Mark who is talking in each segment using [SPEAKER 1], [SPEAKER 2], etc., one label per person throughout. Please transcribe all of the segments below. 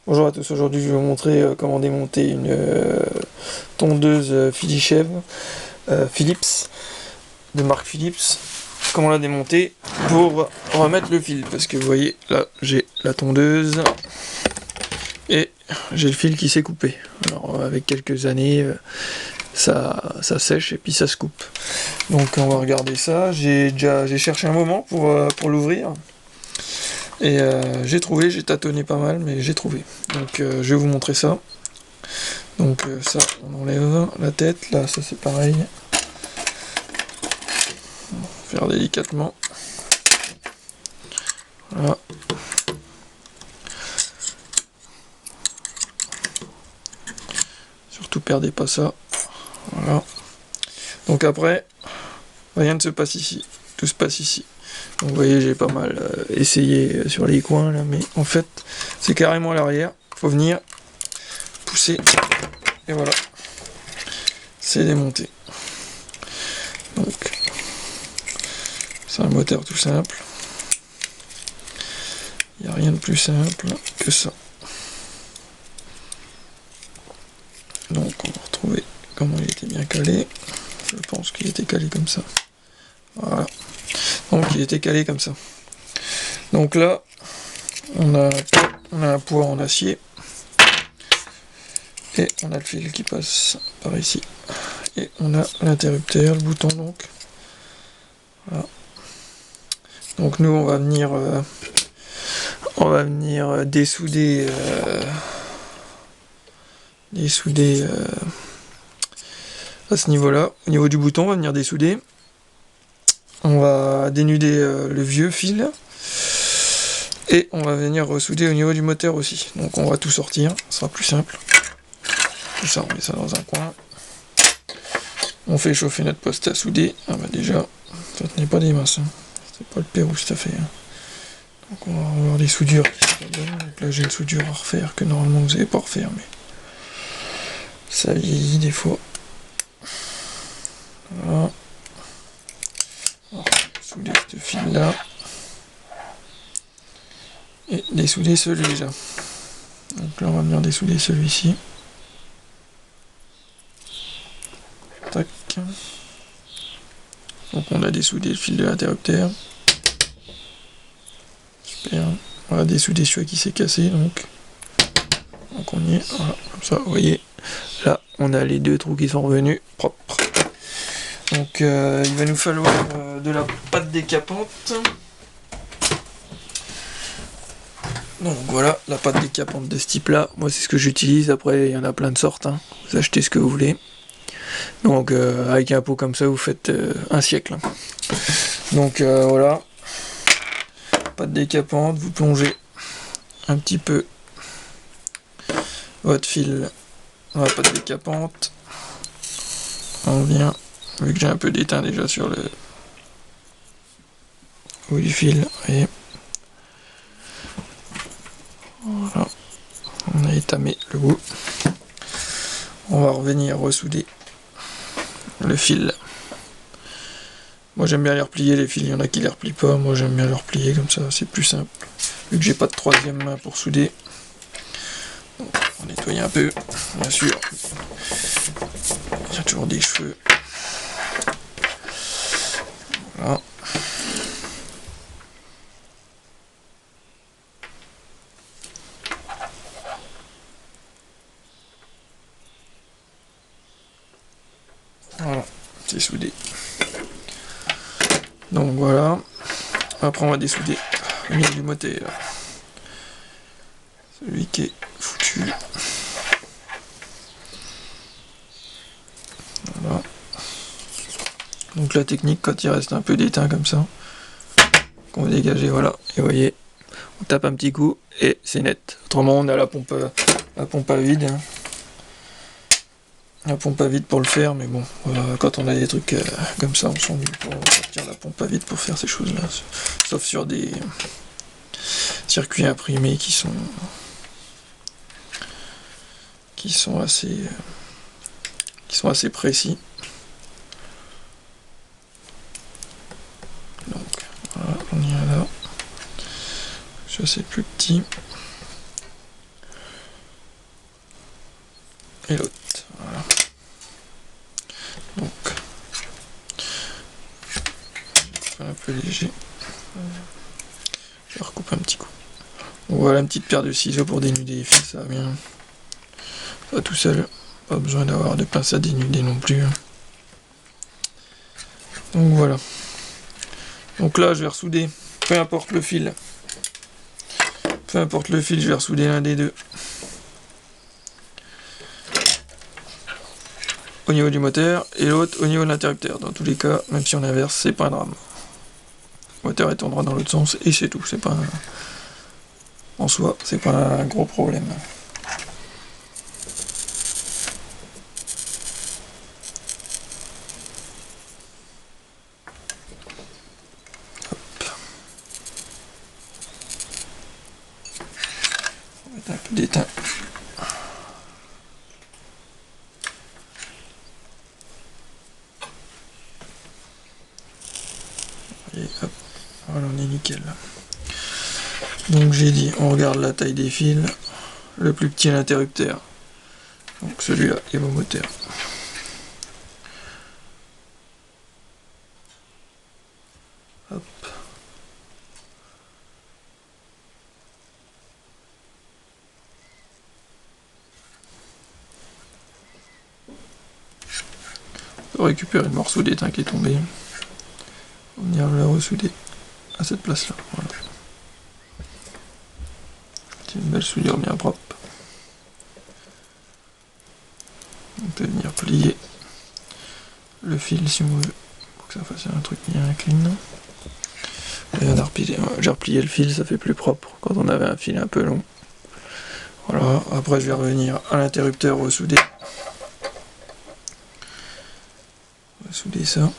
[SPEAKER 1] Bonjour à tous, aujourd'hui je vais vous montrer comment démonter une tondeuse Philips, de marque Philips. Comment la démonter pour remettre le fil, parce que vous voyez là j'ai la tondeuse et j'ai le fil qui s'est coupé. Alors avec quelques années ça sèche et puis ça se coupe. Donc on va regarder ça. J'ai cherché un moment pour l'ouvrir. Et j'ai tâtonné pas mal, mais j'ai trouvé. Donc je vais vous montrer ça. Donc ça, on enlève la tête, là ça c'est pareil. On va faire délicatement. Voilà. Surtout perdez pas ça. Voilà. Donc après, rien ne se passe ici. Tout se passe ici. Donc vous voyez, j'ai pas mal essayé sur les coins là, mais en fait, c'est carrément à l'arrière. Faut venir pousser. Et voilà. C'est démonté. Donc, c'est un moteur tout simple. Il n'y a rien de plus simple que ça. Donc on va retrouver comment il était bien calé. Je pense qu'il était calé comme ça. Voilà. Donc il était calé comme ça. Donc là, on a un poids en acier. Et on a le fil qui passe par ici. Et on a l'interrupteur, le bouton donc. Voilà. Donc nous on va venir dessouder à ce niveau-là. Au niveau du bouton, on va venir dessouder. On va dénuder le vieux fil. Et on va venir ressouder au niveau du moteur aussi. Donc on va tout sortir, ce sera plus simple. Tout ça, on met ça dans un coin. On fait chauffer notre poste à souder. Ah bah déjà, ça tenait pas des masses. Hein. C'est pas le Pérou cette affaire. Donc on va avoir des soudures qui sont pas bonnes. Donc là j'ai une soudure à refaire que normalement vous n'allez pas refaire, mais ça vieillit des fois. Voilà. Alors, souder ce fil là. Et dessouder celui-là. Donc là on va venir dessouder celui-ci. Tac. Donc on a dessoudé le fil de l'interrupteur. Super. On va dessouder celui qui s'est cassé donc on y est. Voilà, comme ça, vous voyez. Là on a les deux trous qui sont revenus propres. Donc il va nous falloir de la pâte décapante. Donc voilà, la pâte décapante de ce type là, moi c'est ce que j'utilise. Après il y en a plein de sortes, hein. Vous achetez ce que vous voulez. Donc avec un pot comme ça vous faites un siècle. Donc voilà, pâte décapante, vous plongez un petit peu votre fil dans la pâte décapante. On vient, vu que j'ai un peu d'étain déjà sur le bout du fil, vous voyez. Voilà, on a étamé le bout. On va revenir ressouder le fil. Moi j'aime bien les replier les fils, il y en a qui les replient pas, moi j'aime bien les replier comme ça, c'est plus simple. Vu que j'ai pas de troisième main pour souder. Donc, on va nettoyer un peu, bien sûr. Il y a toujours des cheveux. Voilà. Voilà, c'est soudé. Donc voilà. Après on va dessouder le milieu du moteur. Celui qui est foutu. Voilà. Donc la technique, quand il reste un peu d'étain comme ça, qu'on va dégager, voilà. Et vous voyez, on tape un petit coup et c'est net. Autrement on a la pompe à vide. Hein. La pompe à vide pour le faire, mais bon, quand on a des trucs comme ça, on s'ennuie pour sortir la pompe à vide pour faire ces choses-là. Sauf sur des circuits imprimés qui sont assez précis. Donc voilà, on y est là. Ça c'est plus petit. et l'autre. Voilà. Donc, un peu léger. Je recoupe un petit coup. Donc voilà une petite paire de ciseaux pour dénuder les fils, ça va bien. Ça va tout seul. Pas besoin d'avoir de pince à dénuder non plus. Donc voilà. Donc là je vais ressouder, peu importe le fil. Peu importe le fil, je vais ressouder l'un des deux. Au niveau du moteur et l'autre au niveau de l'interrupteur. Dans tous les cas, même si on inverse, c'est pas un drame. Le moteur est en droit dans l'autre sens et c'est tout. C'est pas un... En soi, c'est pas un gros problème. On va mettre un peu d'étain. Et hop, voilà, on est nickel. Donc j'ai dit, on regarde la taille des fils. Le plus petit est l'interrupteur. Donc celui-là est au moteur. Hop. On peut récupérer le morceau d'étain qui est tombé. On va venir le ressouder à cette place-là. Voilà. C'est une belle soudure bien propre. On peut venir plier le fil si on veut, pour que ça fasse un truc bien clean. J'ai replié le fil, ça fait plus propre quand on avait un fil un peu long. Voilà, après je vais revenir à l'interrupteur ressouder. Ressouder ça.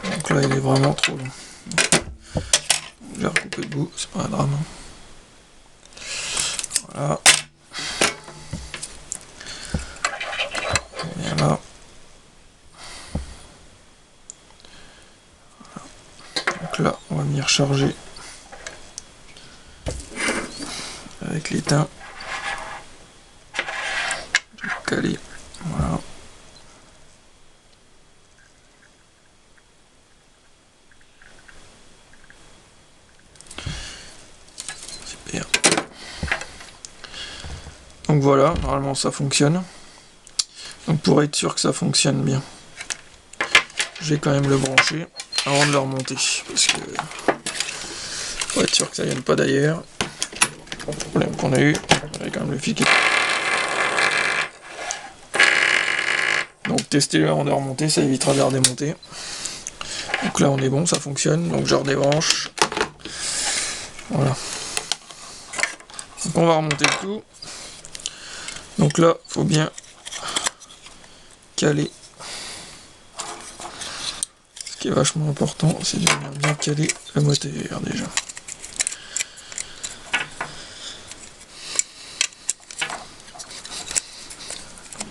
[SPEAKER 1] Donc là il est vraiment trop long. J'ai recoupé le bout, c'est pas un drame. Voilà. Et là. Donc là, on va venir charger avec l'étain. Je vais caler. Voilà. Super. Donc voilà, normalement ça fonctionne. Donc pour être sûr que ça fonctionne bien, je vais quand même le brancher avant de le remonter. Parce que pour être sûr que ça vienne pas d'ailleurs. Le problème qu'on a eu, avec quand même le fil qui... Donc testez-le avant de remonter, ça évitera de le redémonter. Donc là on est bon, ça fonctionne, donc je redébranche. Voilà. Donc on va remonter le tout. Donc là, faut bien caler. Ce qui est vachement important, c'est de venir bien caler le moteur déjà.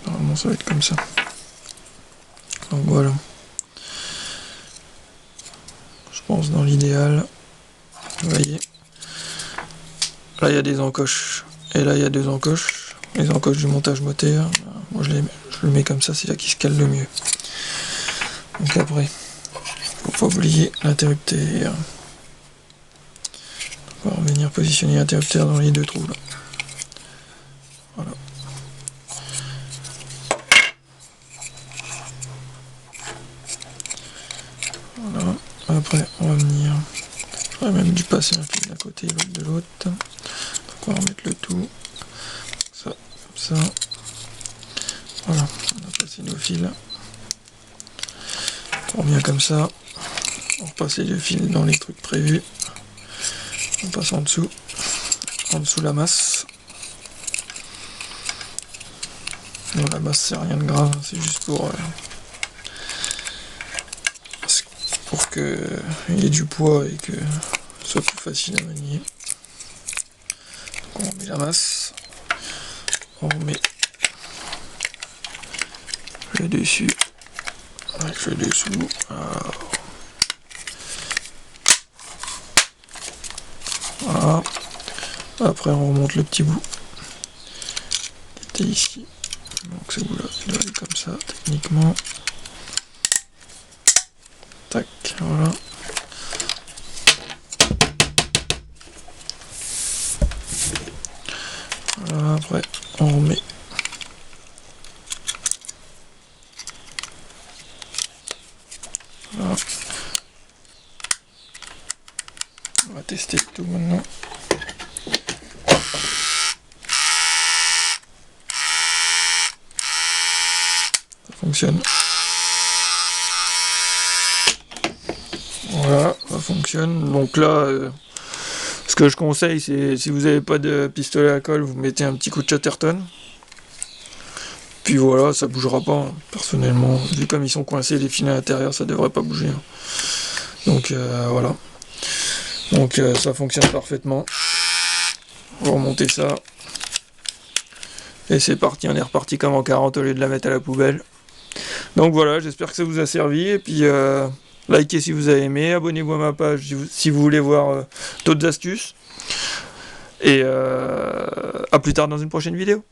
[SPEAKER 1] Normalement ça va être comme ça. Donc voilà. Je pense dans l'idéal. Vous voyez. Là il y a des encoches. Et là il y a deux encoches. Les encoches du montage moteur. Moi je le mets comme ça, c'est là qui se cale le mieux. Donc après, faut pas oublier l'interrupteur. On va revenir positionner l'interrupteur dans les deux trous là. Voilà. Voilà. Après, on va venir. J'aurais même dû passer un fil d'un côté et l'autre de l'autre. Donc on va remettre le tout. Ça, comme ça. Voilà. On a passé nos fils. On revient comme ça. On repasse les deux fils dans les trucs prévus. On passe en dessous la masse. Non, la masse c'est rien de grave, c'est juste pour que il y ait du poids et que ce soit plus facile à manier. Donc on remet la masse, on remet le dessus avec le dessous. Voilà. Après on remonte le petit bout C'était ici. Donc c'est où là? Il doit aller comme ça, techniquement. Tac, voilà. Voilà, après, on remet. Voilà. On va tester tout maintenant. Ça fonctionne. Voilà, ça fonctionne. Donc là, ce que je conseille, c'est si vous n'avez pas de pistolet à colle, vous mettez un petit coup de Chatterton. Puis voilà, ça bougera pas. Hein. Personnellement, vu comme ils sont coincés les fils à l'intérieur, ça devrait pas bouger. Hein. Donc voilà. Donc ça fonctionne parfaitement. On va remonter ça. Et c'est parti, on est reparti comme en 40 au lieu de la mettre à la poubelle. Donc voilà, j'espère que ça vous a servi. Et puis likez si vous avez aimé, abonnez-vous à ma page si vous voulez voir d'autres astuces. Et à plus tard dans une prochaine vidéo.